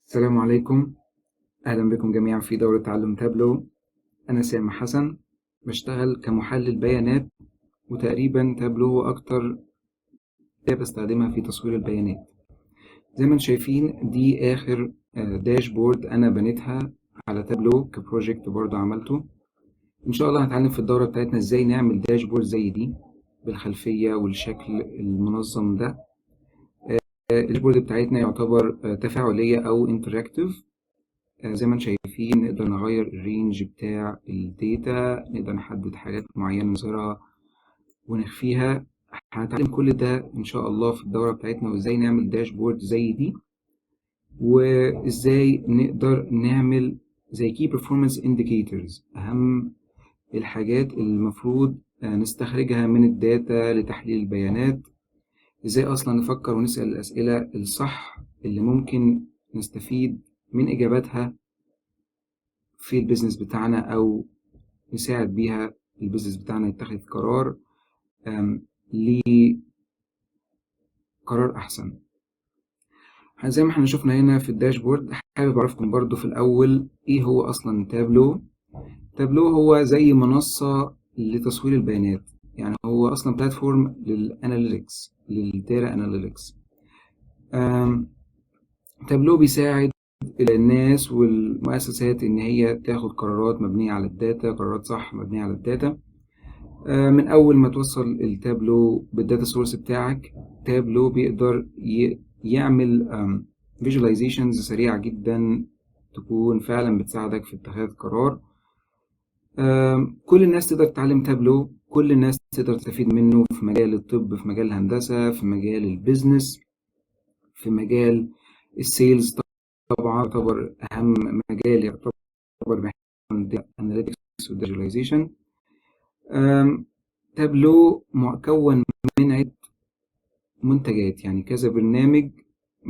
السلام عليكم. أهلا بكم جميعا في دورة تعلم تابلو. أنا سامح حسن، بشتغل كمحلل بيانات، وتقريبا تابلو هو أكتر أداة بستخدمها في تصوير البيانات. زي ما انتم شايفين دي آخر داشبورد أنا بنيتها على تابلو كبروجكت برضه عملته. إن شاء الله هنتعلم في الدورة بتاعتنا إزاي نعمل داشبورد زي دي بالخلفية والشكل المنظم ده. الداشبورد بتاعتنا يعتبر تفاعلية أو انتراكتيف. زي ما انتم شايفين نقدر نغير الرينج بتاع الداتا، نقدر نحدد حاجات معينة نظهرها ونخفيها. هنتعلم كل ده ان شاء الله في الدورة بتاعتنا، وازاي نعمل داشبورد زي دي، وازاي نقدر نعمل زي key performance indicators، اهم الحاجات اللي المفروض نستخرجها من الداتا لتحليل البيانات. ازاي اصلا نفكر ونسأل الاسئلة الصح اللي ممكن نستفيد من اجاباتها في البيزنس بتاعنا، او نساعد بيها البيزنس بتاعنا يتخذ قرار لقرار احسن. زي ما احنا شفنا هنا في الداشبورد، حابب اعرفكم برضو في الاول ايه هو اصلا تابلو. تابلو هو زي منصة لتصوير البيانات، يعني هو اصلا بلاتفورم للاناليتكس، للداتا اناليتكس. تابلو بيساعد الناس والمؤسسات ان هي تاخد قرارات مبنية على الداتا، قرارات صح مبنية على الداتا. من اول ما توصل التابلو بالداتا سورس بتاعك، تابلو بيقدر يعمل فيجواليزيشنز سريعة جدا تكون فعلا بتساعدك في اتخاذ قرار. كل الناس تقدر تتعلم تابلو، كل الناس تقدر تستفيد منه في مجال الطب، في مجال الهندسة، في مجال البيزنس، في مجال السيلز. طبعا يعتبر أهم مجال، يعتبر محور الاناليتكس والفيجواليزيشن. تابلو مكون من عدة منتجات، يعني كذا برنامج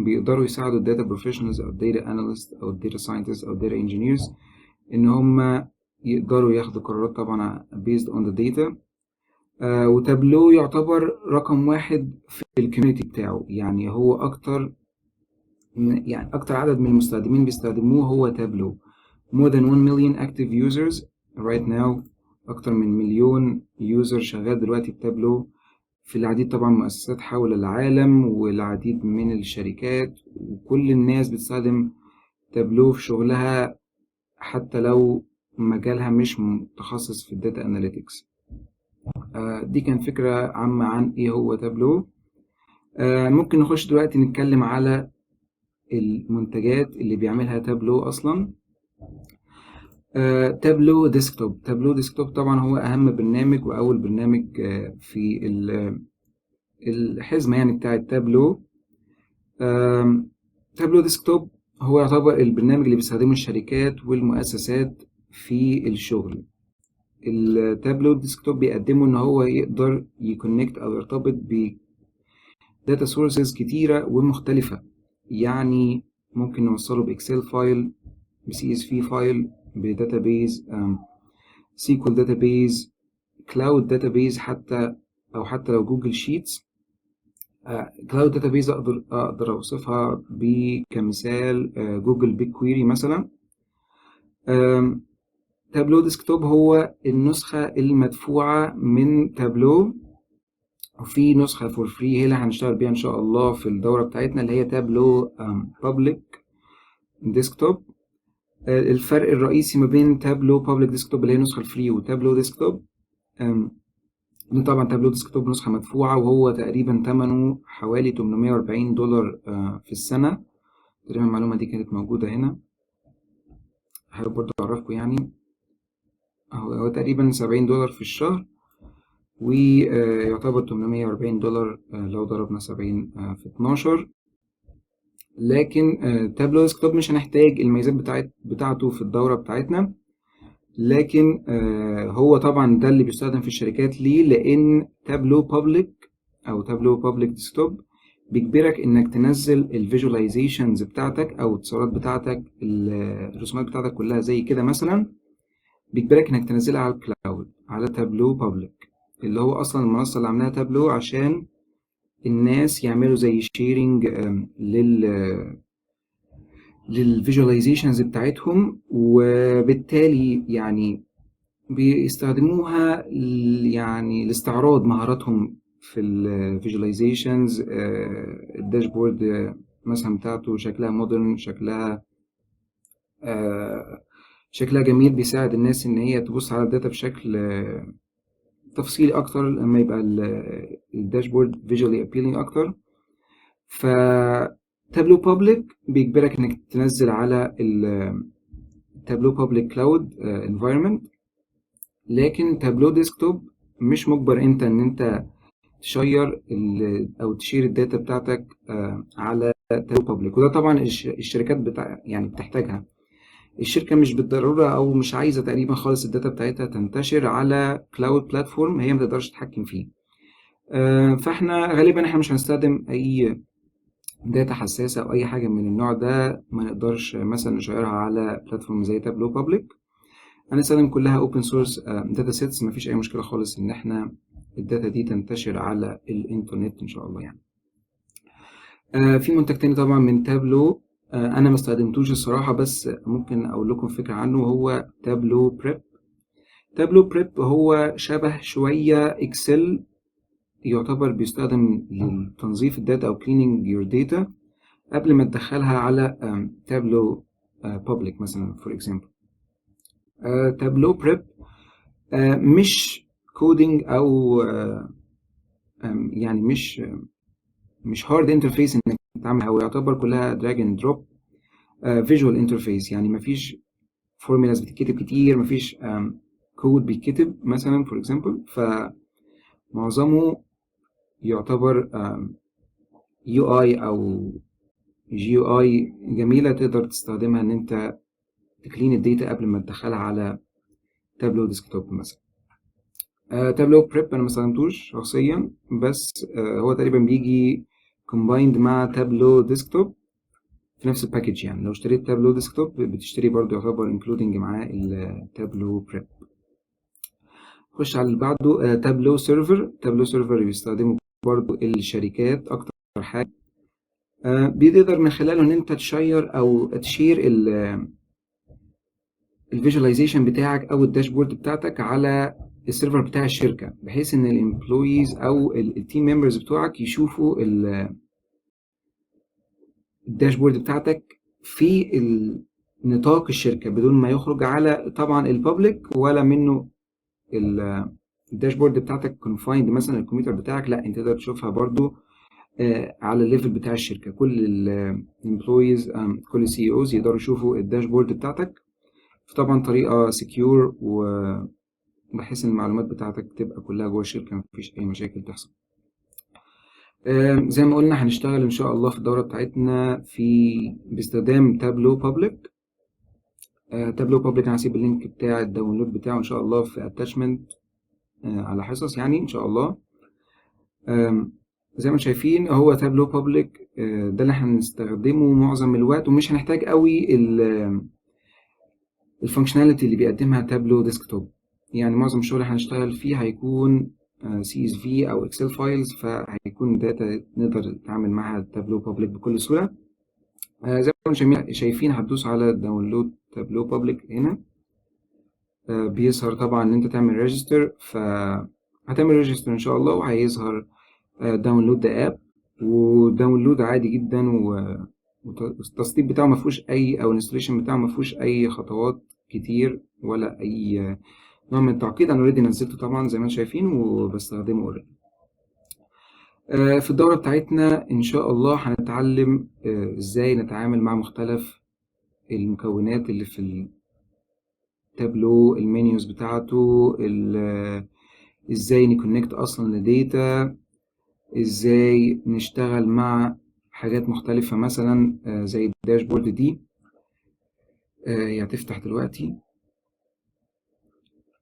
بيقدروا يساعدوا الداتا بروفيشنالز او الداتا اناليست او الداتا ساينتست او الداتا انجينيرز ان هم يقدروا ياخدوا قرارات طبعا based on the data. وتابلو يعتبر رقم واحد في الكوميونتي بتاعه، يعني هو اكتر عدد من المستخدمين بيستخدموه هو تابلو. more than 1 million active users right now، اكتر من مليون يوزر شغال دلوقتي بتابلو في العديد طبعا مؤسسات حول العالم، والعديد من الشركات، وكل الناس بتستخدم تابلو في شغلها حتى لو مجالها مش متخصص في الداتا اناليتكس. دي كان فكرة عامة عن ايه هو تابلو. ممكن نخش دلوقتي نتكلم على المنتجات اللي بيعملها تابلو اصلا. تابلو ديسكتوب. تابلو ديسكتوب طبعا هو اهم برنامج واول برنامج في الحزمة يعني بتاع تابلو. تابلو ديسكتوب هو يعتبر البرنامج اللي بيستخدمه الشركات والمؤسسات في الشغل. التابلو ديسكتوب بيقدمه ان هو يقدر يكونكت او يرتبط ب داتا سورسز كتيرة ومختلفة، يعني ممكن نوصله باكسل فايل، بسي اس في فايل، بداتابيز، سيكوال داتابيز، كلاود داتابيز، حتى لو جوجل شيتس. كلاود داتابيز اقدر اوصفها كمثال جوجل بيج كويري مثلا. تابلو ديسكتوب هو النسخة المدفوعة من تابلو، وفي نسخة فور فري هي اللي هنشتغل بيها ان شاء الله في الدورة بتاعتنا، اللي هي تابلو بابليك ديسكتوب. الفرق الرئيسي ما بين تابلو بابليك ديسكتوب اللي هي النسخة الفري وتابلو ديسكتوب، ان طبعا تابلو ديسكتوب نسخة مدفوعة، وهو تقريبا ثمنه حوالي $840 في السنة. تقريبا المعلومة دي كانت موجودة هنا، حابب برضه أعرفكم يعني. هو تقريبا $70 في الشهر، ويعتبر $840 لو ضربنا 70 في 12. لكن تابلو ديسكتوب مش هنحتاج الميزات بتاعته في الدورة بتاعتنا، لكن هو طبعا ده اللي بيستخدم في الشركات. ليه؟ لأن تابلو بابليك أو تابلو بابليك ديسكتوب بيجبرك إنك تنزل الفيجواليزيشنز بتاعتك أو التصورات بتاعتك، الرسومات بتاعتك كلها زي كده مثلا، بيجبرك إنك تنزلها على الكلاود، على تابلو بابليك، اللي هو أصلا المنصة اللي عاملاها تابلو عشان الناس يعملوا زي شيرنج للفيجواليزيشنز بتاعتهم، وبالتالي يعني بيستخدموها يعني لاستعراض مهاراتهم في الفيجواليزيشنز. الداشبورد مثلا بتاعته شكلها مودرن، شكلها جميل، بيساعد الناس ان هي تبص على الداتا بشكل تفصيلي اكتر لما يبقى الداشبورد فيجوالي ابيلينج اكتر. ف تابلو بابليك بيجبرك انك تنزل على التابلو بابليك كلاود انفايرمنت، لكن تابلو ديسكتوب مش مجبر انت ان انت تشير او تشير الداتا بتاعتك على تابلو بابليك. وده طبعا الشركات يعني بتحتاجها. الشركة مش بالضرورة او مش عايزة تقريبا خالص الداتا بتاعتها تنتشر على كلاود بلاتفورم هي ما تقدرش تتحكم فيه. فاحنا غالبا مش هنستخدم اي داتا حساسة او اي حاجة من النوع ده، ما نقدرش مثلا نشيرها على بلاتفورم زي تابلو بابليك. هنستخدم كلها اوبن سورس داتا سيتس، مفيش اي مشكلة خالص ان احنا الداتا دي تنتشر على الانترنت ان شاء الله يعني. في منتج تاني طبعا من تابلو، انا ما استخدمتوش الصراحة، بس ممكن اقول لكم فكرة عنه. هو تابلو بريب. تابلو بريب هو شبه شوية اكسل، يعتبر بيستخدم لتنظيف الداتا او cleaning your data قبل ما تدخلها على تابلو public مثلا for example. تابلو بريب مش كودينج او يعني مش هارد انترفيس انك تعمل، هو يعتبر كلها دراج اند دروب فيجوال انترفيس. يعني مفيش فورمولاز بتتكتب كتير، مفيش كود بيتكتب مثلا فور اكزامبل، فمعظمه يعتبر يو اي او جي يو اي جميله تقدر تستخدمها ان انت تكلين الداتا قبل ما تدخلها على تابلو ديسكتوب مثلا. تابلو بريب انا ما استخدمتوش شخصيا، بس هو تقريبا بيجي كومبايند مع تابلو ديسكتوب في نفس الباكج. يعني لو اشتريت تابلو ديسكتوب بتشتري برضو يعتبر انكلودنج معاه التابلو بريب. خش على اللي بعده تابلو سيرفر. تابلو سيرفر بيستخدمه برضو الشركات اكتر حاجه، بتقدر من خلاله ان انت تشير او تشير الفيجواليزيشن بتاعك او الداشبورد بتاعتك على السيرفر بتاع الشركه، بحيث ان الامبلويز او التيم ممبرز بتوعك يشوفوا الداشبورد بتاعتك في نطاق الشركه بدون ما يخرج على طبعا البابليك ولا منه. الداشبورد بتاعتك كونفايند مثلا الكمبيوتر بتاعك، لا انت تقدر تشوفها برضو على الليفل بتاع الشركه. كل الامبلويز كل السي اوز يقدروا يشوفوا الداشبورد بتاعتك، طبعا طريقه سكيور وبحيث ان المعلومات بتاعتك تبقى كلها جوه الشركه، مفيش اي مشاكل تحصل. زي ما قلنا هنشتغل ان شاء الله في الدوره بتاعتنا باستخدام تابلو بابليك. تابلو بابليك انا هسيب اللينك بتاع الداونلود بتاعه ان شاء الله في اتاشمنت على حصص يعني ان شاء الله. زي ما شايفين هو تابلو بابليك ده اللي هنستخدمه معظم الوقت، ومش هنحتاج قوي الفانكشناليتي اللي بيقدمها تابلو ديسكتوب. يعني معظم الشغل اللي هنشتغل فيه هيكون CSV او اكسل فايلز، فهيكون داتا نقدر نتعامل معها تابلو بابليك بكل سهوله. زي ما شايفين هتدوس على داونلود تابلو بابليك هنا، بيظهر طبعا ان انت تعمل ريجستر، فهتعمل ريجستر ان شاء الله وهيظهر داونلود ذا اب، وداونلود عادي جدا، والتسطيب بتاعه ما فيهوش اي او الانستليشن بتاعه ما فيهوش اي خطوات كتير ولا اي نوع من التعقيد. انا اوريدي نزلته طبعا زي ما انتم شايفين وبستخدمه اوريدي. في الدورة بتاعتنا ان شاء الله هنتعلم ازاي نتعامل مع مختلف المكونات اللي في التابلو، المنيوز بتاعته، ازاي نكونكت اصلا لديتا، ازاي نشتغل مع حاجات مختلفة مثلا زي الداشبورد دي. هي هتفتح دلوقتي.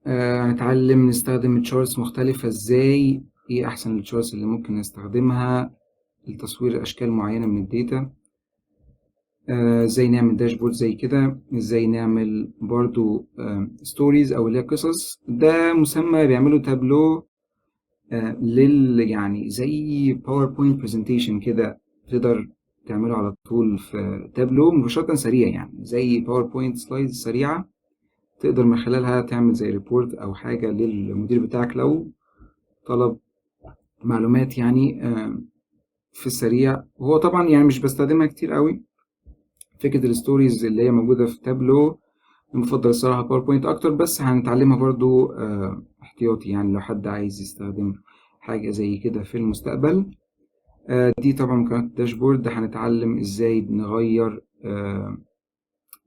هنتعلم نستخدم تشارتس مختلفة، ازاي ايه احسن التشارتس اللي ممكن نستخدمها لتصوير اشكال معينة من الداتا، ازاي نعمل داشبورد زي كده، ازاي نعمل برضو ستوريز او اللي هي قصص. ده مسمى بيعملوا تابلو يعني زي باوربوينت برزنتيشن كده، تقدر تعمله على طول في تابلو مباشرة سريع، يعني زي باوربوينت سلايدز سريعة تقدر من خلالها تعمل زي ريبورت أو حاجة للمدير بتاعك لو طلب معلومات يعني في السريع. وهو طبعا يعني مش بستخدمها كتير قوي، فكرة الستوريز اللي هي موجودة في تابلو المفضل الصراحة باوربوينت أكتر، بس هنتعلمها برضو احتياطي يعني لو حد عايز يستخدم حاجة زي كده في المستقبل. دي طبعا مكونات الداشبورد. هنتعلم ازاي نغير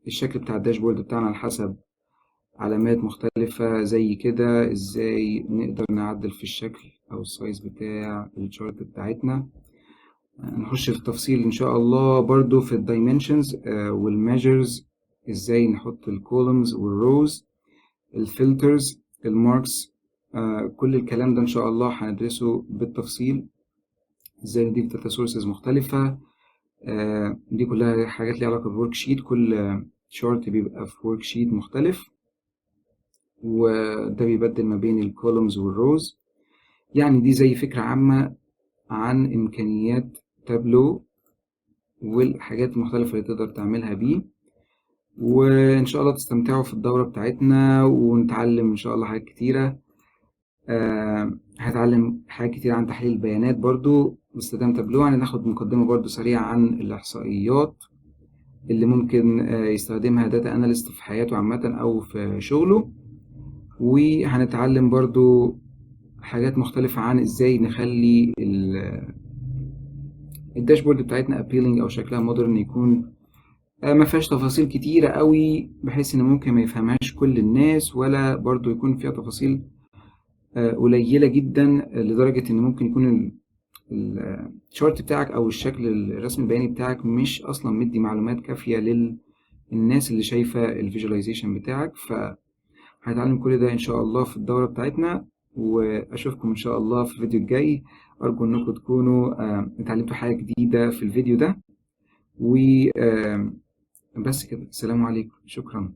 الشكل بتاع الداشبورد بتاعنا على حسب علامات مختلفة زي كده، ازاي نقدر نعدل في الشكل او السايز بتاع الشارت بتاعتنا. نخش في التفصيل ان شاء الله برضو في الدايمنشنز والميجرز، ازاي نحط الكولومز والروز، الفلترز، الماركس، كل الكلام ده ان شاء الله هندرسه بالتفصيل. ازاي نضيف داتا سورسز مختلفة، دي كلها حاجات ليها علاقة بورك شيت. كل شارت بيبقى في ورك شيت مختلف، وده بيبدل ما بين الكولومز والروز. يعني دي زي فكرة عامة عن إمكانيات تابلو والحاجات المختلفة اللي تقدر تعملها بيه. وإن شاء الله تستمتعوا في الدورة بتاعتنا ونتعلم إن شاء الله حاجات كتيرة. هتعلم حاجات كتير عن تحليل البيانات برضو باستخدام تابلو. يعني ناخد مقدمة برضو سريعة عن الإحصائيات اللي ممكن يستخدمها داتا اناليست في حياته عامة أو في شغله. وهنتعلم برضو حاجات مختلفة عن ازاي نخلي الداشبورد بتاعتنا appealing أو شكلها مودرن، يكون ما فيهاش تفاصيل كتيرة قوي بحيث ان ممكن ما يفهمهاش كل الناس، ولا برضو يكون فيها تفاصيل قليلة جدا لدرجة ان ممكن يكون الشارت بتاعك او الشكل الرسم البياني بتاعك مش اصلا مدي معلومات كافية للناس اللي شايفة الفيجواليزيشن بتاعك. فهنتعلم كل ده ان شاء الله في الدورة بتاعتنا، واشوفكم ان شاء الله في الفيديو الجاي. ارجو انكم تكونوا اتعلمتوا حاجة جديدة في الفيديو ده. وبس كده، السلام عليكم، شكرا.